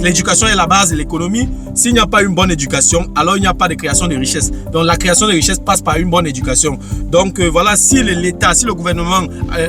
l'éducation est la base de l'économie. S'il n'y a pas une bonne éducation, alors il n'y a pas de création de richesse. Donc la création de richesse passe par une bonne éducation. Donc voilà, si l'État, si le gouvernement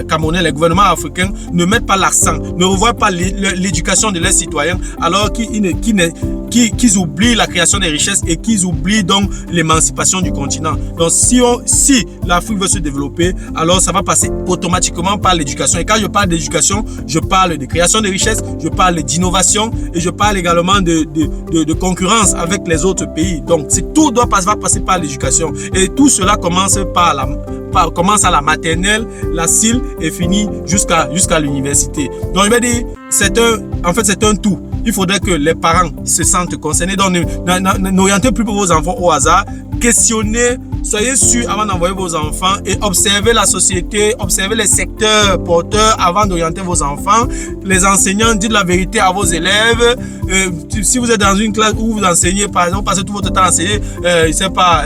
camerounais, les gouvernements africains ne mettent pas l'accent, ne revoient pas l'éducation de leurs citoyens, alors qu'ils oublient la création des richesses et qu'ils oublient donc l'émancipation du continent. Donc si l'Afrique veut se développer, alors ça va passer automatiquement par l'éducation. Et quand je parle d'éducation, je parle de création de richesses, je parle d'innovation et je parle également de concurrence avec les autres pays. Donc tout va passer par l'éducation. Et tout cela commence à la maternelle, la CIL et finit jusqu'à l'université. Donc je vais dire, c'est un tout. Il faudrait que les parents se sentent concernés. Donc n'orientez plus vos enfants au hasard. Questionnez, soyez sûr avant d'envoyer vos enfants et observez la société, observez les secteurs porteurs avant d'orienter vos enfants. Les enseignants, dites la vérité à vos élèves. Si vous êtes dans une classe où vous enseignez, par exemple, passez tout votre temps à enseigner, je ne sais pas,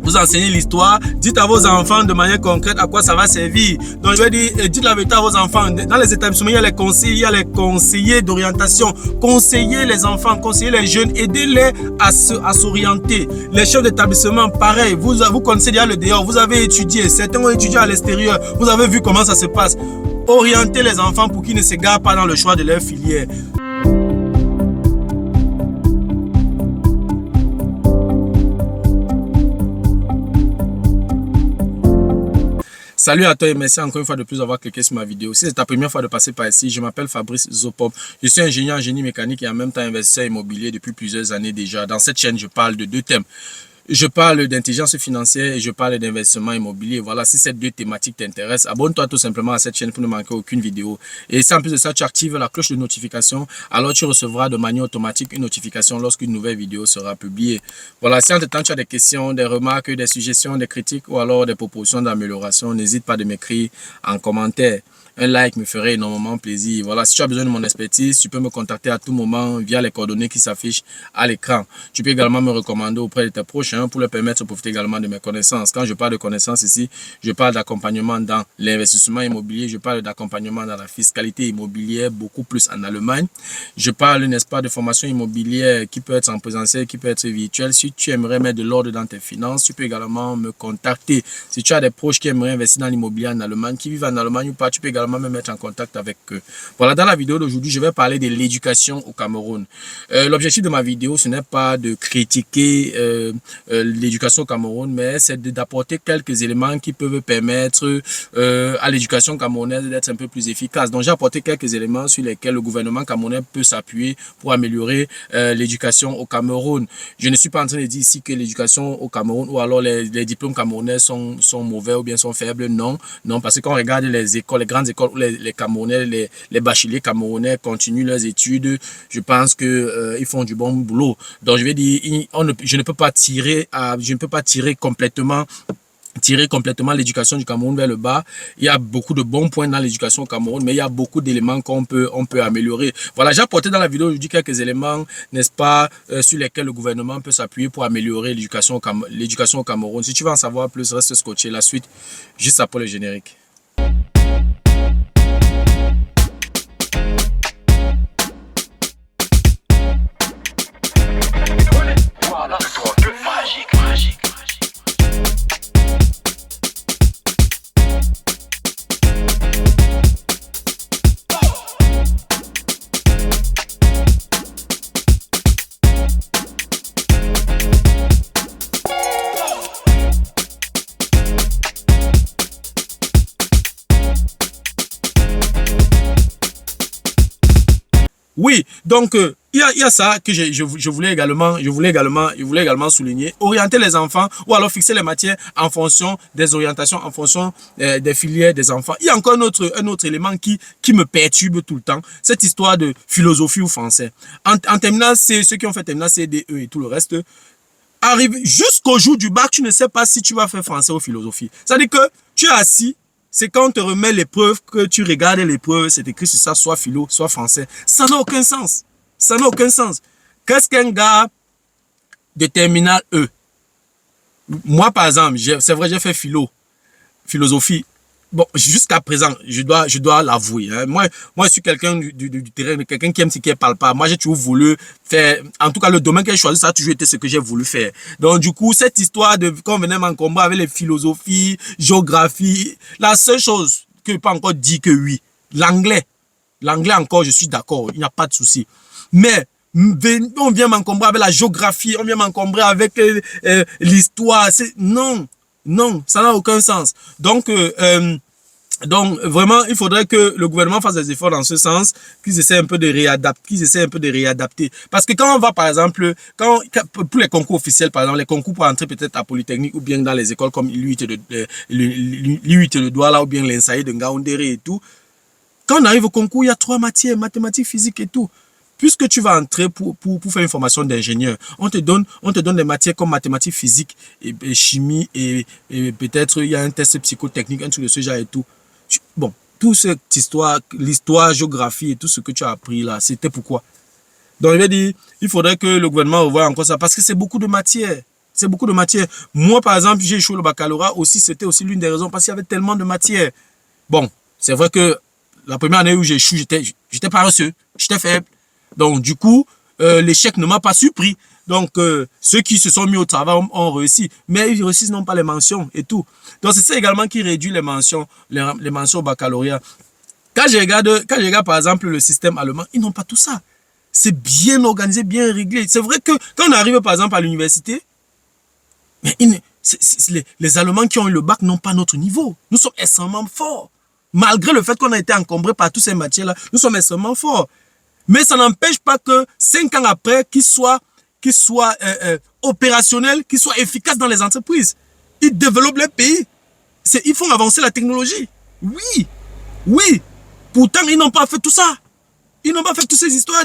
vous enseignez l'histoire, dites à vos enfants de manière concrète à quoi ça va servir. Donc je vais dire, dites la vérité à vos enfants. Dans les établissements, il y a les conseillers d'orientation. Conseillez les enfants, conseillez les jeunes, aidez-les à s'orienter. Les chefs d'établissement, pareil, vous connaissez déjà le dehors, vous avez étudié, certains ont étudié à l'extérieur, vous avez vu comment ça se passe. Orientez les enfants pour qu'ils ne s'égarent pas dans le choix de leur filière. Salut à toi et merci encore une fois de plus d'avoir cliqué sur ma vidéo. Si c'est ta première fois de passer par ici, je m'appelle Fabrice Zopop. Je suis ingénieur en génie mécanique et en même temps investisseur immobilier depuis plusieurs années déjà. Dans cette chaîne, je parle de deux thèmes. Je parle d'intelligence financière et je parle d'investissement immobilier. Voilà, si ces deux thématiques t'intéressent, abonne-toi tout simplement à cette chaîne pour ne manquer aucune vidéo. Et si en plus de ça, tu actives la cloche de notification, alors tu recevras de manière automatique une notification lorsqu'une nouvelle vidéo sera publiée. Voilà, si entre-temps tu as des questions, des remarques, des suggestions, des critiques ou alors des propositions d'amélioration, n'hésite pas de m'écrire en commentaire. Un like me ferait énormément plaisir. Voilà, si tu as besoin de mon expertise, tu peux me contacter à tout moment via les coordonnées qui s'affichent à l'écran. Tu peux également me recommander auprès de tes proches pour leur permettre de profiter également de mes connaissances. Quand je parle de connaissances ici, je parle d'accompagnement dans l'investissement immobilier, je parle d'accompagnement dans la fiscalité immobilière, beaucoup plus en Allemagne. Je parle, n'est-ce pas, de formation immobilière qui peut être en présentiel, qui peut être virtuelle. Si tu aimerais mettre de l'ordre dans tes finances, tu peux également me contacter. Si tu as des proches qui aimeraient investir dans l'immobilier en Allemagne, qui vivent en Allemagne ou pas, tu peux également me mettre en contact avec eux. Voilà, dans la vidéo d'aujourd'hui, je vais parler de l'éducation au Cameroun. L'objectif de ma vidéo, ce n'est pas de critiquer l'éducation au Cameroun, mais c'est d'apporter quelques éléments qui peuvent permettre à l'éducation camerounaise d'être un peu plus efficace. Donc, j'ai apporté quelques éléments sur lesquels le gouvernement camerounais peut s'appuyer pour améliorer l'éducation au Cameroun. Je ne suis pas en train de dire ici que l'éducation au Cameroun ou alors les diplômes camerounais sont mauvais ou bien sont faibles. Non, non, parce que quand on regarde les écoles, les grandes écoles où les Camerounais, les bacheliers camerounais continuent leurs études, je pense que ils font du bon boulot. Donc je vais dire, je ne peux pas tirer complètement l'éducation du Cameroun vers le bas. Il y a beaucoup de bons points dans l'éducation au Cameroun, mais il y a beaucoup d'éléments qu'on peut améliorer. Voilà, j'ai apporté dans la vidéo aujourd'hui quelques éléments, n'est-ce pas, sur lesquels le gouvernement peut s'appuyer pour améliorer l'éducation au Cameroun. Si tu veux en savoir plus, reste scotché. La suite, juste après le générique. Oui, donc il y a ça que je voulais également souligner. Orienter les enfants ou alors fixer les matières en fonction des orientations, en fonction des filières des enfants. Il y a encore un autre élément qui me perturbe tout le temps. Cette histoire de philosophie ou français. En terminale C, ceux qui ont fait terminale C, D, E et tout le reste, arrive jusqu'au jour du bac, tu ne sais pas si tu vas faire français ou philosophie. C'est-à-dire que tu es assis. C'est quand on te remet l'épreuve, que tu regardes l'épreuve, c'est écrit sur ça, soit philo, soit français. Ça n'a aucun sens. Ça n'a aucun sens. Qu'est-ce qu'un gars de terminale E? Moi, par exemple, c'est vrai, j'ai fait philosophie. bon, jusqu'à présent, je dois l'avouer. Hein. Moi, je suis quelqu'un du terrain, quelqu'un qui aime ce qui est palpable. Moi, j'ai toujours voulu faire, en tout cas, le domaine que j'ai choisi, ça a toujours été ce que j'ai voulu faire. Donc, du coup, cette histoire de, quand on venait m'encombrer avec les philosophies, géographie, la seule chose que je peux encore dire que oui, l'anglais. L'anglais encore, je suis d'accord, il n'y a pas de souci. Mais, on vient m'encombrer avec la géographie, on vient m'encombrer avec l'histoire. Non, non, ça n'a aucun sens. Donc, vraiment, il faudrait que le gouvernement fasse des efforts dans ce sens, qu'ils essaient un peu de réadapter, Parce que quand on va, par exemple, pour les concours officiels, par exemple, les concours pour entrer peut-être à Polytechnique ou bien dans les écoles comme l'UIT de Douala ou bien l'Insaï de Ngaoundéré et tout, quand on arrive au concours, il y a 3 matières, mathématiques, physique et tout. Puisque tu vas entrer pour faire une formation d'ingénieur, on te donne des matières comme mathématiques, physique et chimie et peut-être il y a un test psychotechnique, un truc de ce genre et tout. Bon, toute cette histoire, l'histoire, géographie et tout ce que tu as appris là, c'était pourquoi? Donc, je vais dire, il faudrait que le gouvernement revoie encore ça parce que c'est beaucoup de matières. C'est beaucoup de matières. Moi, par exemple, j'ai échoué le baccalauréat aussi, c'était aussi l'une des raisons parce qu'il y avait tellement de matières. Bon, c'est vrai que la première année où j'ai échoué, j'étais paresseux, j'étais faible. Donc, du coup, l'échec ne m'a pas surpris. Donc, ceux qui se sont mis au travail ont réussi. Mais ils réussissent non pas les mentions et tout. Donc, c'est ça également qui réduit les mentions au baccalauréat. Quand je regarde, par exemple, le système allemand, ils n'ont pas tout ça. C'est bien organisé, bien réglé. C'est vrai que quand on arrive, par exemple, à l'université, les Allemands qui ont eu le bac n'ont pas notre niveau. Nous sommes extrêmement forts. Malgré le fait qu'on a été encombré par toutes ces matières-là, nous sommes extrêmement forts. Mais ça n'empêche pas que 5 ans après, qu'ils soient opérationnels, qu'ils soient efficaces dans les entreprises. Ils développent les pays. Ils font avancer la technologie. Oui, oui. Pourtant, ils n'ont pas fait tout ça. Ils n'ont pas fait toutes ces histoires,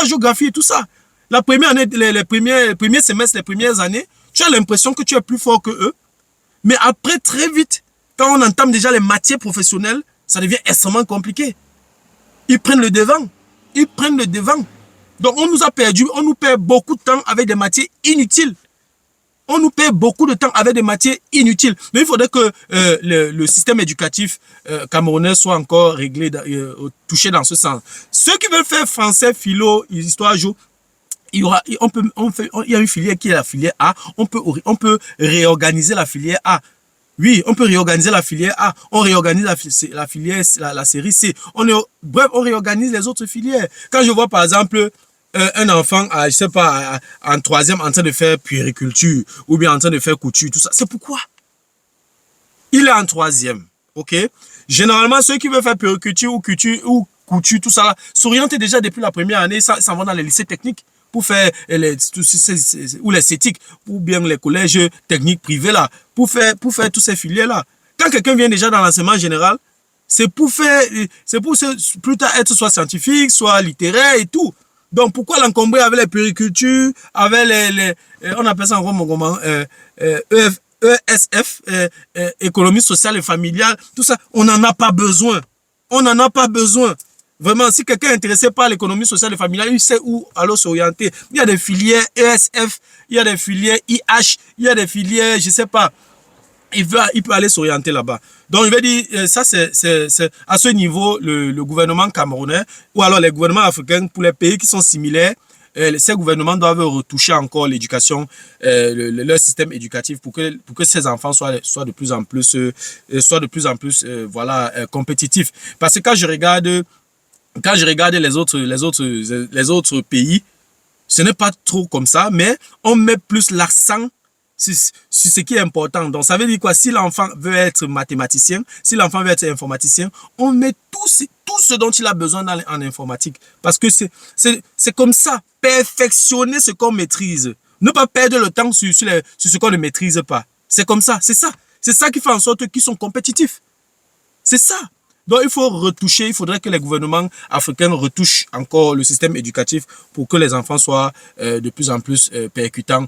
géographie et tout ça. La première année, les premiers semestres, les premières années, tu as l'impression que tu es plus fort que eux. Mais après, très vite, quand on entame déjà les matières professionnelles, ça devient extrêmement compliqué. Ils prennent le devant. Ils prennent le devant. Donc, on nous perd beaucoup de temps avec des matières inutiles. On nous perd beaucoup de temps avec des matières inutiles. Mais il faudrait que le système éducatif camerounais soit encore réglé, touché dans ce sens. Ceux qui veulent faire français, philo, histoire, il y a une filière qui est la filière A. On peut réorganiser la filière A. Oui, on peut réorganiser la filière A, on réorganise la filière, la série C. Bref, on réorganise les autres filières. Quand je vois par exemple un enfant, je sais pas, en 3e en train de faire puériculture ou bien en train de faire couture, tout ça, c'est pourquoi? Il est en 3e, ok? Généralement, ceux qui veulent faire puériculture ou couture, tout ça, s'orientent déjà depuis la première année, ça vont dans les lycées techniques pour faire ou les CETIC, ou bien les collèges techniques privés là, pour faire tous ces filières là. Quand quelqu'un vient déjà dans l'enseignement général, c'est pour plus tard être soit scientifique, soit littéraire et tout. Donc pourquoi l'encombrer avec les puéricultures, avec on appelle ça en comment, ESF, économie sociale et familiale, tout ça, on n'en a pas besoin. On n'en a pas besoin. Vraiment, si quelqu'un est intéressé par l'économie sociale et familiale, il sait où alors s'orienter. Il y a des filières ESF, il y a des filières IH, il y a des filières, je ne sais pas. Il peut aller s'orienter là-bas. Donc, je vais dire, ça, c'est à ce niveau, le gouvernement camerounais, ou alors les gouvernements africains, pour les pays qui sont similaires, ces gouvernements doivent retoucher encore l'éducation, leur système éducatif pour que ces enfants soient de plus en plus, voilà, compétitifs. Parce que quand je regarde les autres pays, ce n'est pas trop comme ça, mais on met plus l'accent sur ce qui est important. Donc, ça veut dire quoi? Si l'enfant veut être mathématicien, si l'enfant veut être informaticien, on met tout ce dont il a besoin en informatique. Parce que c'est comme ça. Perfectionner ce qu'on maîtrise. Ne pas perdre le temps sur ce qu'on ne maîtrise pas. C'est comme ça. C'est ça. C'est ça qui fait en sorte qu'ils sont compétitifs. C'est ça. Donc, il faut retoucher, il faudrait que les gouvernements africains retouchent encore le système éducatif pour que les enfants soient de plus en plus percutants.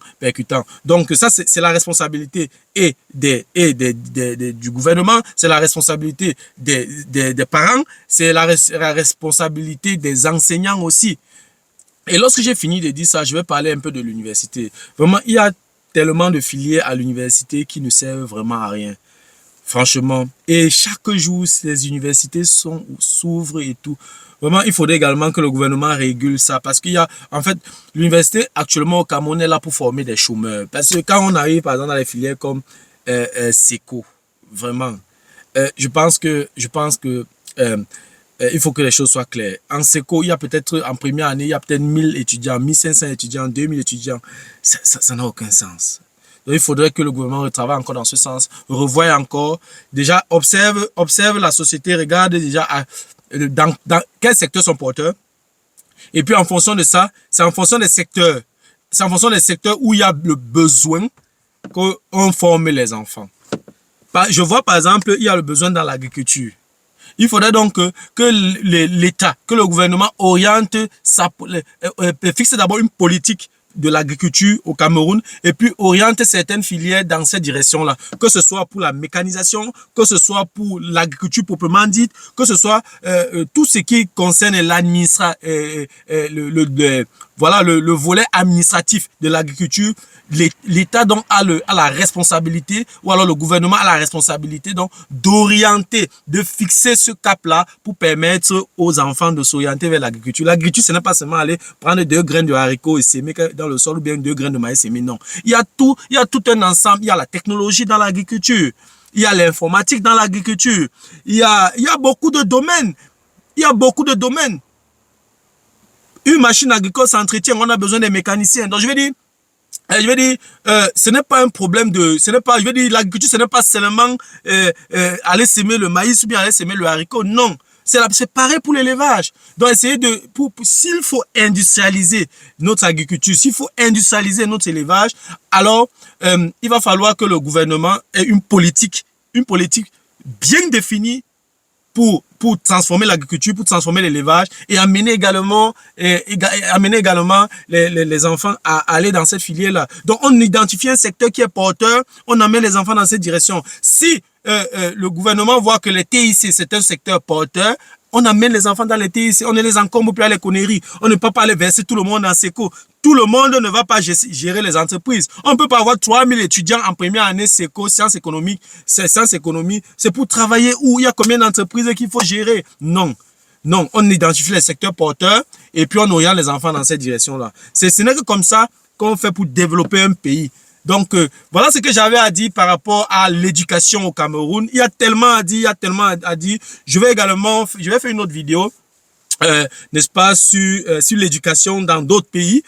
Donc, ça, c'est la responsabilité du gouvernement, c'est la responsabilité des parents, c'est la responsabilité des enseignants aussi. Et lorsque j'ai fini de dire ça, je vais parler un peu de l'université. Vraiment, il y a tellement de filières à l'université qui ne servent vraiment à rien. Franchement. Et chaque jour, les universités s'ouvrent et tout. Vraiment, il faudrait également que le gouvernement régule ça. Parce qu'il y a, en fait, l'université actuellement au Cameroun est là pour former des chômeurs. Parce que quand on arrive, par exemple, dans les filières comme SECO, vraiment, je pense que il faut que les choses soient claires. En SECO, il y a peut-être, en première année, il y a peut-être 1000 étudiants, 1500 étudiants, 2000 étudiants. Ça n'a aucun sens. Donc, il faudrait que le gouvernement retravaille encore dans ce sens, revoie encore. Déjà, observe la société, regarde déjà dans quel secteur sont porteurs. Et puis, en fonction de ça, c'est en fonction des secteurs. C'est en fonction des secteurs où il y a le besoin qu'on forme les enfants. Je vois, par exemple, il y a le besoin dans l'agriculture. Il faudrait donc que l'État, que le gouvernement oriente, fixe d'abord une politique de l'agriculture au Cameroun et puis oriente certaines filières dans cette direction-là. Que ce soit pour la mécanisation, que ce soit pour l'agriculture proprement dite, que ce soit tout ce qui concerne l'administration, voilà le volet administratif de l'agriculture. L'État donc a la responsabilité, ou alors le gouvernement a la responsabilité donc d'orienter, de fixer ce cap-là pour permettre aux enfants de s'orienter vers l'agriculture. L'agriculture, ce n'est pas seulement aller prendre 2 graines de haricots et s'aimer dans le sol ou bien 2 graines de maïs s'aimer, non. Il y a tout un ensemble. Il y a la technologie dans l'agriculture, il y a l'informatique dans l'agriculture, il y a beaucoup de domaines. Il y a beaucoup de domaines. Une machine agricole s'entretient, on a besoin des mécaniciens. Donc je vais dire, ce n'est pas un problème l'agriculture, ce n'est pas seulement aller s'aimer le maïs ou bien aller s'aimer le haricot. Non, c'est pareil pour l'élevage. Donc, s'il faut industrialiser notre agriculture, s'il faut industrialiser notre élevage, alors il va falloir que le gouvernement ait une politique bien définie pour transformer l'agriculture, pour transformer l'élevage et amener également les enfants à aller dans cette filière-là. Donc, on identifie un secteur qui est porteur, on amène les enfants dans cette direction. Si le gouvernement voit que les TIC, c'est un secteur porteur, on amène les enfants dans les TIC, on ne les encombre plus à les conneries. On ne peut pas aller verser tout le monde en SECO. Tout le monde ne va pas gérer les entreprises. On ne peut pas avoir 3000 étudiants en première année SECO, sciences économiques. Sciences économiques, c'est pour travailler où il y a combien d'entreprises qu'il faut gérer? Non. Non, on identifie les secteurs porteurs et puis on oriente les enfants dans cette direction-là. Ce n'est que comme ça qu'on fait pour développer un pays. Donc, voilà ce que j'avais à dire par rapport à l'éducation au Cameroun. Il y a tellement à dire, Je vais faire une autre vidéo, n'est-ce pas, sur l'éducation dans d'autres pays,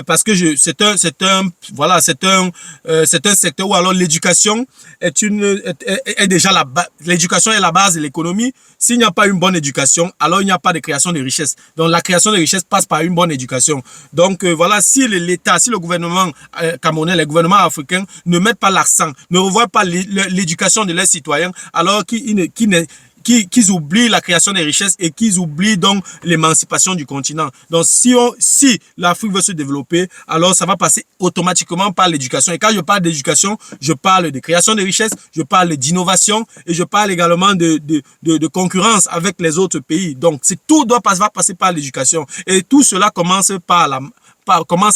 parce que c'est un secteur où alors l'éducation est déjà l'éducation est la base de l'économie. S'il n'y a pas une bonne éducation, alors il n'y a pas de création de richesse. Donc la création de richesse passe par une bonne éducation. Donc voilà, si l'État, si le gouvernement camerounais, les gouvernements africains ne mettent pas l'accent, ne revoient pas l'éducation de leurs citoyens, alors qu'ils oublient la création des richesses et qu'ils oublient donc l'émancipation du continent. Donc, si l'Afrique veut se développer, alors ça va passer automatiquement par l'éducation. Et quand je parle d'éducation, je parle de création de richesses, je parle d'innovation et je parle également de concurrence avec les autres pays. Donc, tout va passer par l'éducation. Et tout cela commence à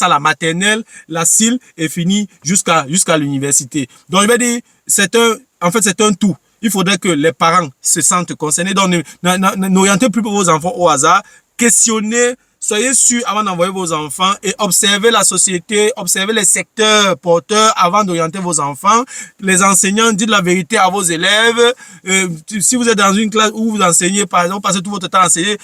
la maternelle, la CIL et finit jusqu'à l'université. Donc, je vais dire, c'est un tout. Il faudrait que les parents se sentent concernés. Donc, n'orientez plus vos enfants au hasard. Questionnez, soyez sûrs avant d'envoyer vos enfants et observez la société, observez les secteurs porteurs avant d'orienter vos enfants. Les enseignants, dites la vérité à vos élèves. Si vous êtes dans une classe où vous enseignez, par exemple, passez tout votre temps à enseigner,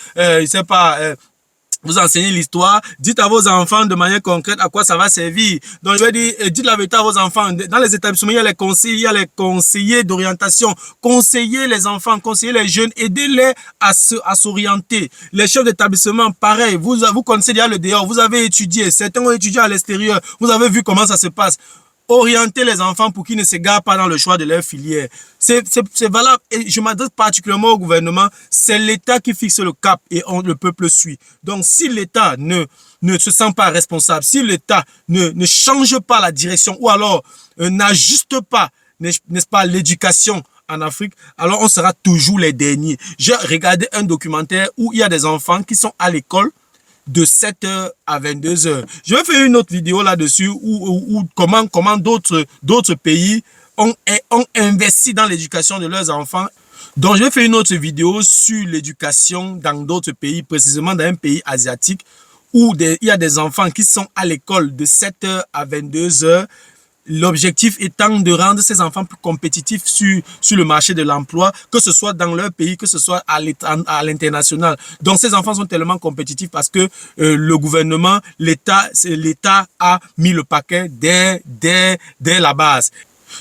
vous enseignez l'histoire, dites à vos enfants de manière concrète à quoi ça va servir. Donc, je vais dire, dites la vérité à vos enfants. Dans les établissements, il y a les conseillers d'orientation. Conseillez les enfants, conseillez les jeunes, aidez-les à s'orienter. Les chefs d'établissement, pareil, vous connaissez déjà le dehors, vous avez étudié, certains ont étudié à l'extérieur, vous avez vu comment ça se passe. Orienter les enfants pour qu'ils ne s'égarent pas dans le choix de leur filière. C'est valable et je m'adresse particulièrement au gouvernement. C'est l'État qui fixe le cap et le peuple suit. Donc, si l'État ne se sent pas responsable, si l'État ne change pas la direction ou alors n'ajuste pas, n'est-ce pas, l'éducation en Afrique, alors on sera toujours les derniers. J'ai regardé un documentaire où il y a des enfants qui sont à l'école de 7h à 22h. Je vais faire une autre vidéo là-dessus où comment d'autres pays ont investi dans l'éducation de leurs enfants. Donc, je vais faire une autre vidéo sur l'éducation dans d'autres pays, précisément dans un pays asiatique où il y a des enfants qui sont à l'école de 7h à 22h. L'objectif étant de rendre ces enfants plus compétitifs sur le marché de l'emploi, que ce soit dans leur pays, que ce soit à l'international. Donc, ces enfants sont tellement compétitifs parce que le gouvernement, l'État a mis le paquet dès la base.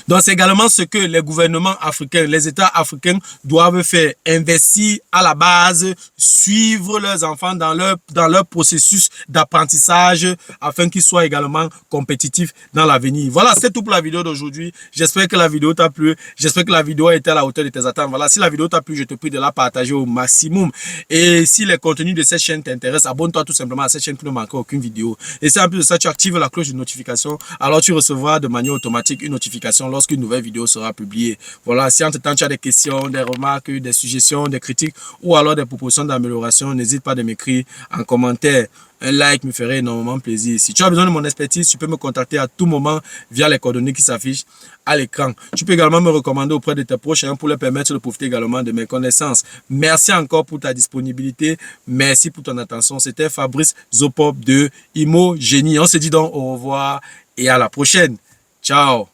Donc, c'est également ce que les gouvernements africains, les États africains doivent faire, investir à la base, suivre leurs enfants dans leur processus d'apprentissage afin qu'ils soient également compétitifs dans l'avenir. Voilà, c'est tout pour la vidéo d'aujourd'hui. J'espère que la vidéo t'a plu. J'espère que la vidéo a été à la hauteur de tes attentes. Voilà, si la vidéo t'a plu, je te prie de la partager au maximum. Et si les contenus de cette chaîne t'intéressent, abonne-toi tout simplement à cette chaîne pour ne manquer aucune vidéo. Et si en plus de ça, tu actives la cloche de notification, alors tu recevras de manière automatique une notification lorsqu'une nouvelle vidéo sera publiée. Voilà, si entre-temps tu as des questions, des remarques, des suggestions, des critiques ou alors des propositions d'amélioration, n'hésite pas à m'écrire en commentaire. Un like me ferait énormément plaisir. Si tu as besoin de mon expertise, tu peux me contacter à tout moment via les coordonnées qui s'affichent à l'écran. Tu peux également me recommander auprès de tes proches pour leur permettre de profiter également de mes connaissances. Merci encore pour ta disponibilité. Merci pour ton attention. C'était Fabrice Zopop de Imo Génie. On se dit donc au revoir et à la prochaine. Ciao.